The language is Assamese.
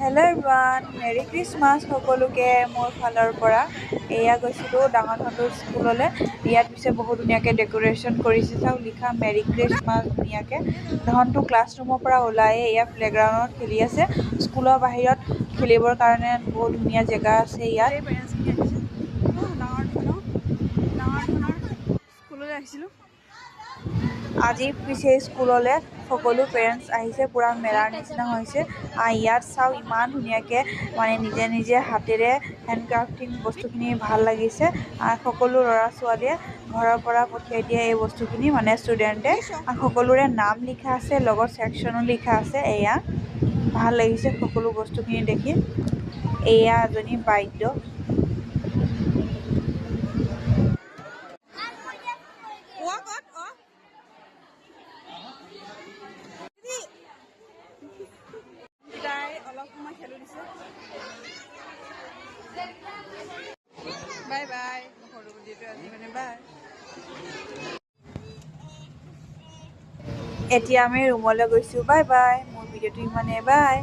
হেল্ল' এভৰিৱান, মেৰী ক্ৰিছমাছ সকলোকে মোৰ ফালৰ পৰা। এয়া গৈছিলোঁ ডাঙৰ ধনটোৰ স্কুললৈ। ইয়াত পিছে বহুত ধুনীয়াকৈ ডেক'ৰেশ্যন কৰিছে, চাওক লিখা মেৰী ক্ৰিছমাছ ধুনীয়াকৈ। ধনটো ক্লাছৰুমৰ পৰা ওলাই এয়া প্লেগ্ৰাউণ্ডত খেলি আছে। স্কুলৰ বাহিৰত খেলিবৰ কাৰণে বহুত ধুনীয়া জেগা আছে ইয়াত। স্কুললৈ আহিছিলোঁ। আজি পিছে স্কুললৈ সকলো পেৰেণ্টছ আহিছে, পূৰা মেলাৰ নিচিনা হৈছে। ইয়াত চাওক ইমান ধুনীয়াকৈ মানে নিজে নিজে হাতেৰে হেণ্ডক্ৰাফ্টিং বস্তুখিনি ভাল লাগিছে। সকলো ল'ৰা ছোৱালীয়ে ঘৰৰ পৰা পঠিয়াই দিয়ে এই বস্তুখিনি, মানে ষ্টুডেণ্টে। সকলোৰে নাম লিখা আছে, লগত ছেকশ্যনো লিখা আছে। এয়া ভাল লাগিছে সকলো বস্তুখিনি দেখি। এয়া এজনী বাইদেউ। অলপ সময় খেলো দিছে। Bye bye. সৰু বুলিটো আজি মানে বাই। এতিয়া আমি ৰুমলৈ গৈছোঁ। Bye bye. মোৰ ভিডিঅ'টো ইমানেই, বাই।